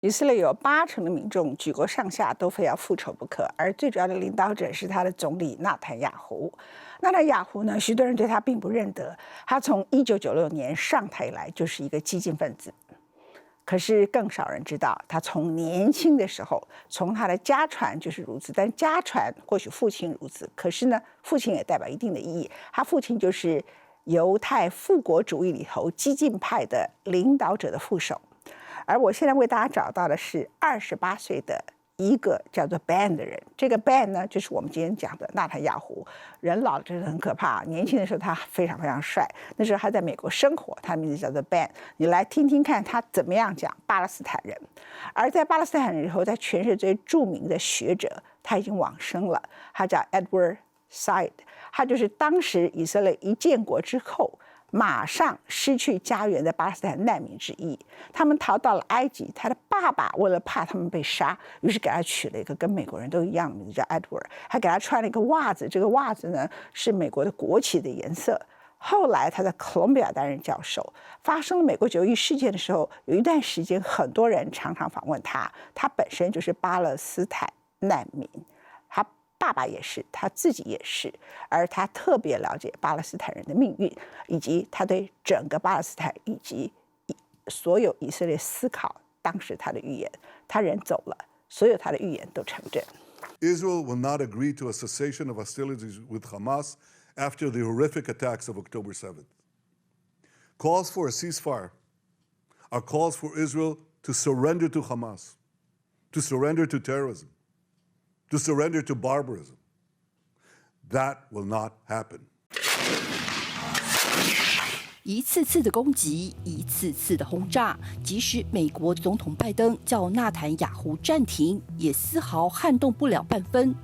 以色列有80%的民众举国上下都非要复仇不可，而最主要的领导者是他的总理纳坦雅胡。纳坦雅胡呢，许多人对他并不认得，他从1996年上台以来就是一个激进分子。可是更少人知道，他从年轻的时候，从他的家传就是如此。但家传或许父亲如此，可是呢，父亲也代表一定的意义。他父亲就是犹太复国主义里头激进派的领导者的副手。而我现在为大家找到的是28岁的一个叫做 Ben 的人。这个 Ben 呢，就是我们今天讲的纳坦雅胡。人老了真的很可怕，年轻的时候他非常非常帅，那时候他在美国生活，他的名字叫做 Ben。你来听听看他怎么样讲巴勒斯坦人。而在巴勒斯坦人里头，在全世界最著名的学者，他已经往生了，他叫 Edward Said， 他就是当时以色列一建国之后马上失去家园的巴勒斯坦难民之一，他们逃到了埃及。他的爸爸为了怕他们被杀，于是给他取了一个跟美国人都一样的名字叫 Edward， 还给他穿了一个袜子，这个袜子呢是美国的国旗的颜色。后来他在哥伦比亚担任教授。发生了美国9·11事件的时候，有一段时间很多人常常访问他，他本身就是巴勒斯坦难民，他爸爸也是，他自己也是，而他特别了解巴勒斯坦人的命运，以及他对整个巴勒斯坦以及所有以色列思考当时他的预言。他人走了，所有他的预言都成真。 Israel will not agree to a cessation of hostilities with Hamas after the horrific attacks of October 7th. Calls for a ceasefire are calls for Israel to surrender to Hamas, to surrender to terrorism.To surrender to barbarism. That will not happen. 一次次的攻击，一次次的轰炸，即使美国总统拜登叫纳坦雅胡暂停，也丝毫撼动不了半分。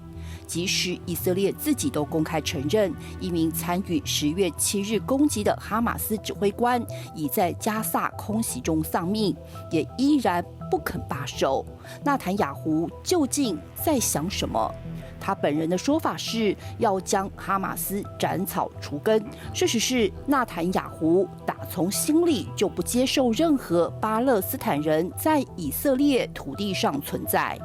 即使以色列自己都公开承认，一名参与10月7日攻击的哈马斯指挥官已在加萨空袭中丧命，也依然不肯罢手。纳坦雅胡究竟在想什么？他本人的说法是要将哈马斯斩草除根。事实是，纳坦雅胡打从心里就不接受任何巴勒斯坦人在以色列土地上存在。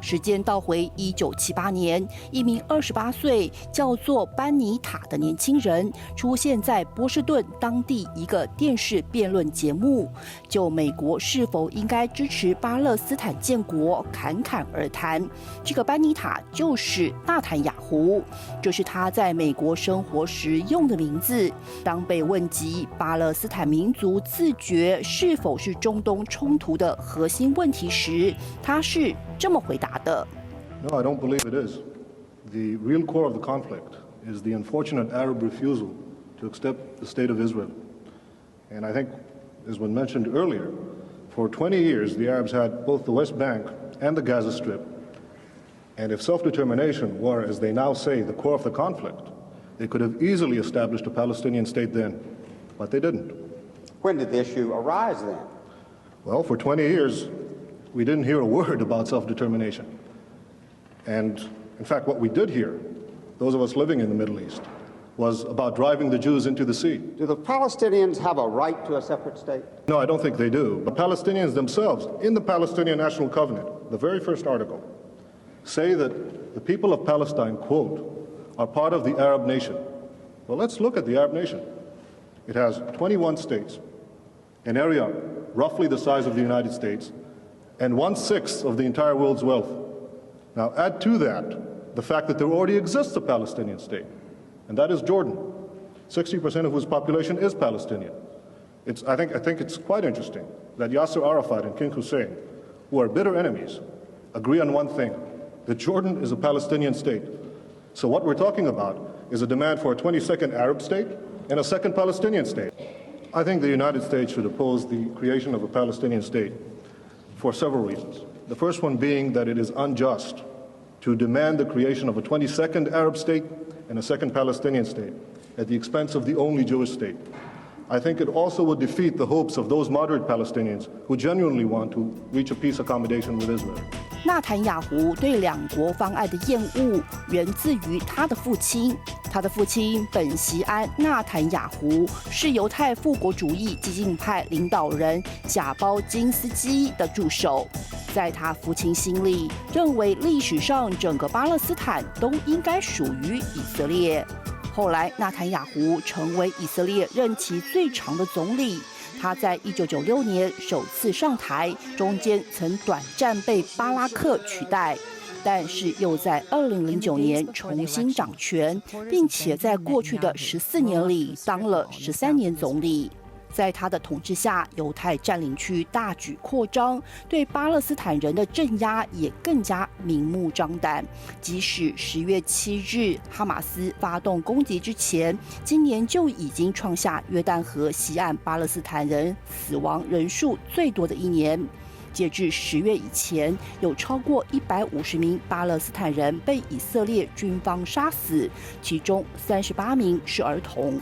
时间倒回1978年，一名28岁叫做班尼塔的年轻人出现在波士顿当地一个电视辩论节目，就美国是否应该支持巴勒斯坦建国侃侃而谈。这个班尼塔就是纳坦雅胡，这是他在美国生活时用的名字。当被问及巴勒斯坦民族自决是否是中东冲突的核心问题时，他是这么回答的。 No, I don't believe it is. The real core of the conflict is the unfortunate Arab refusal to accept the state of Israel. And I think, as was mentioned earlier, for 20 years the Arabs had both the West Bank and the Gaza Strip. And if self-determination were, as they now say, the core of the conflict, they could have easily established a Palestinian state then, but they didn't. When did the issue arise then? Well, for 20 years, we didn't hear a word about self-determination. And in fact, what we did hear, those of us living in the Middle East, was about driving the Jews into the sea. Do the Palestinians have a right to a separate state? No, I don't think they do. The Palestinians themselves, in the Palestinian National Covenant, the very first article, say that the people of Palestine, quote, are part of the Arab nation. Well, let's look at the Arab nation. It has 21 states, an area roughly the size of the United States, and 1/6 of the entire world's wealth. Now add to that the fact that there already exists a Palestinian state, and that is Jordan, 60% of whose population is Palestinian. I think it's quite interesting that Yasser Arafat and King Hussein, who are bitter enemies, agree on one thing, that Jordan is a Palestinian state. So what we're talking about is a demand for a 22nd Arab state and a second Palestinian state. I think the United States should oppose the creation of a Palestinian state for several reasons. The first one being that it is unjust to demand the creation of a 22nd Arab state and a second Palestinian state at the expense of the only Jewish state. I think it also would defeat the hopes of those moderate Palestinians who genuinely want to reach a peace accommodation with Israel. 纳坦雅胡对两国方案的厌恶源自于他的父亲。他的父亲本席安·纳坦雅胡是犹太复国主义激进派领导人贾包金斯基的助手。在他父亲心里，认为历史上整个巴勒斯坦都应该属于以色列。后来，纳坦雅胡成为以色列任期最长的总理。他在1996年首次上台，中间曾短暂被巴拉克取代，但是又在2009年重新掌权，并且在过去的14年里当了13年总理。在他的统治下，犹太占领区大举扩张，对巴勒斯坦人的镇压也更加明目张胆。即使10月7日哈马斯发动攻击之前，今年就已经创下约旦河西岸巴勒斯坦人死亡人数最多的一年。截至10月以前，有超过150名巴勒斯坦人被以色列军方杀死，其中38名是儿童。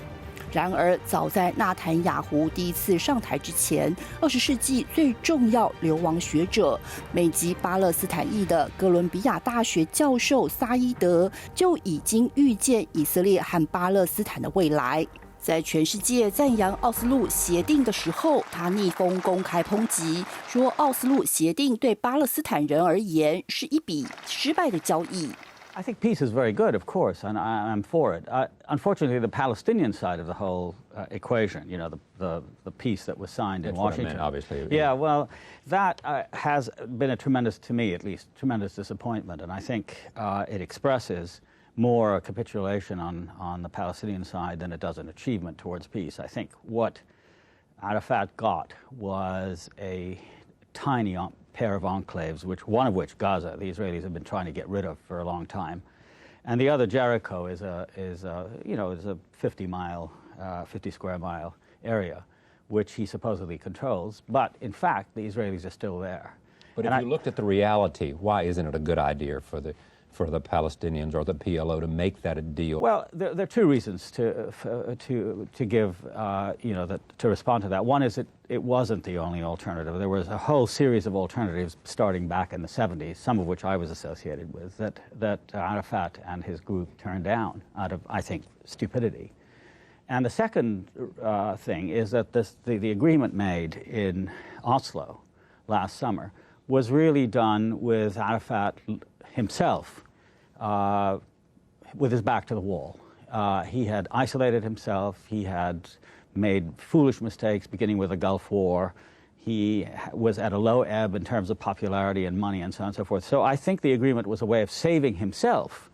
然而，早在纳坦雅胡第一次上台之前，20世纪最重要流亡学者、美籍巴勒斯坦裔的哥伦比亚大学教授萨伊德就已经预见以色列和巴勒斯坦的未来。在全世界赞扬奥斯陆协定的时候，他逆风公开抨击，说奥斯陆协定对巴勒斯坦人而言是一笔失败的交易。I think peace is very good, of course, and I'm for it. Unfortunately, the Palestinian side of the whole equation, you know, the peace that was signed in Washington. What I meant, obviously. Yeah, well, that has been a tremendous, to me at least, tremendous disappointment, and I think it expresses more a capitulation on the Palestinian side than it does an achievement towards peace. I think what Arafat got was a tiny pair of enclaves, one of which, Gaza, the Israelis have been trying to get rid of for a long time, and the other, Jericho, is a 50 square mile area, which he supposedly controls. But in fact, the Israelis are still there. But if you looked at the reality, why isn't it a good idea for the Palestinians or the PLO to make that a deal? Well, there are two reasons to give, to respond to that. One is it wasn't the only alternative. There was a whole series of alternatives starting back in the 70s, some of which I was associated with, that Arafat and his group turned down out of, I think, stupidity. And the second thing is that the agreement made in Oslo last summer was really done with Arafat himself with his back to the wall. He had isolated himself. He had made foolish mistakes, beginning with the Gulf War. He was at a low ebb in terms of popularity and money and so on and so forth. So I think the agreement was a way of saving himself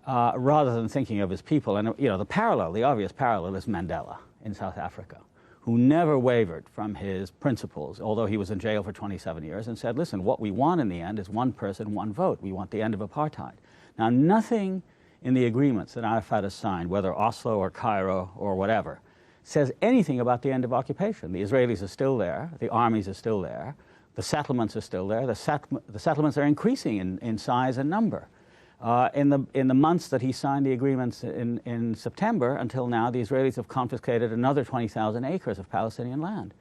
rather than thinking of his people. And, you know, the obvious parallel is Mandela in South Africa, who never wavered from his principles, although he was in jail for 27 years, and said, listen, what we want in the end is one person, one vote. We want the end of apartheid. Now, nothing in the agreements that Arafat has signed, whether Oslo or Cairo or whatever, says anything about the end of occupation. The Israelis are still there. The armies are still there. The settlements are still there. The settlements are increasing in size and number. In the months that he signed the agreements in September until now, the Israelis have confiscated another 20,000 acres of Palestinian land.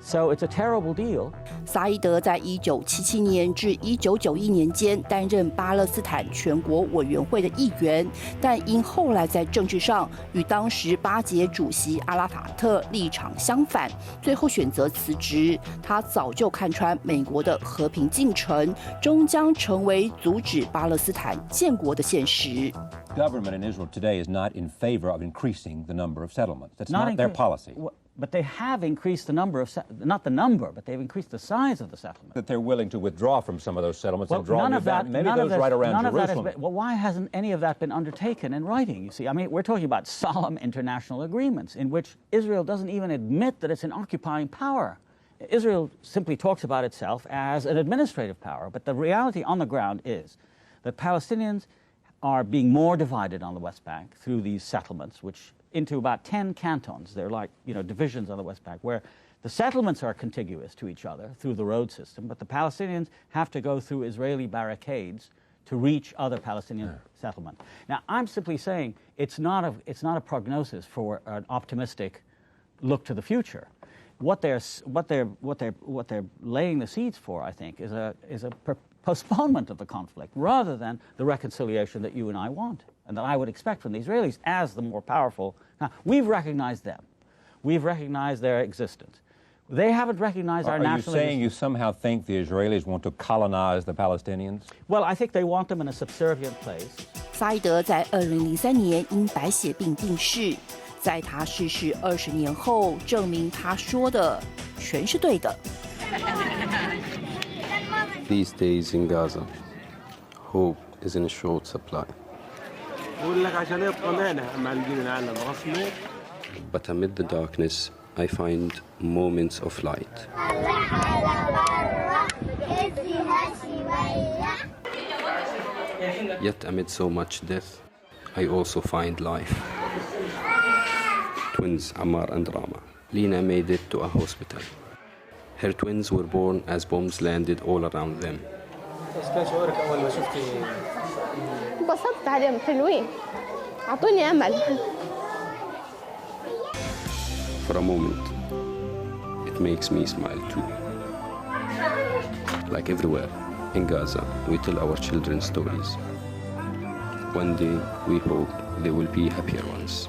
So it's a terrible deal. 萨伊德在1977年至1991年间担任巴勒斯坦全国委员会的议员，但因后来在政治上与当时巴解主席阿拉法特立场相反，最后选择辞职。他早就看穿美国的和平进程终将成为阻止巴勒斯坦建国的现实。Government in Israel today is not in favor of increasing the number of settlements. That's not their policy. But they have increased the number of, not the number, but they've increased the size of the settlements. That they're willing to withdraw from some of those settlements and draw none new of that, maybe those right around Jerusalem. Well, why hasn't any of that been undertaken in writing? You see, I mean, we're talking about solemn international agreements in which Israel doesn't even admit that it's an occupying power. Israel simply talks about itself as an administrative power, but the reality on the ground is that Palestinians are being more divided on the West Bank through these settlements, which into about 10 cantons. They're like, divisions on the West Bank, where the settlements are contiguous to each other through the road system, but the Palestinians have to go through Israeli barricades to reach other Palestinian settlements. Now, I'm simply saying it's not a prognosis for an optimistic look to the future. What they're laying the seeds for, I think, is a postponement of the conflict rather than the reconciliation that you and I want and that I would expect from the Israelis as the more powerful. Now, we've recognized them. We've recognized their existence. They haven't recognized our national. Are you saying you somehow think the Israelis want to colonize the Palestinians? Well, I think they want them in a subservient place. 萨义德在2003年因白血病病逝，在他逝世20年后，证明他说的全是对的。These days in Gaza, hope is in short supply. But amid the darkness, I find moments of light. Yet amid so much death, I also find life. Twins Ammar and Rama. Lina made it to a hospital. Her twins were born as bombs landed all around them. انبسطت عليهم حلوين أعطوني أمل. For a moment, it makes me smile too. Like everywhere, in Gaza, we tell our children stories. One day, we hope they will be happier ones.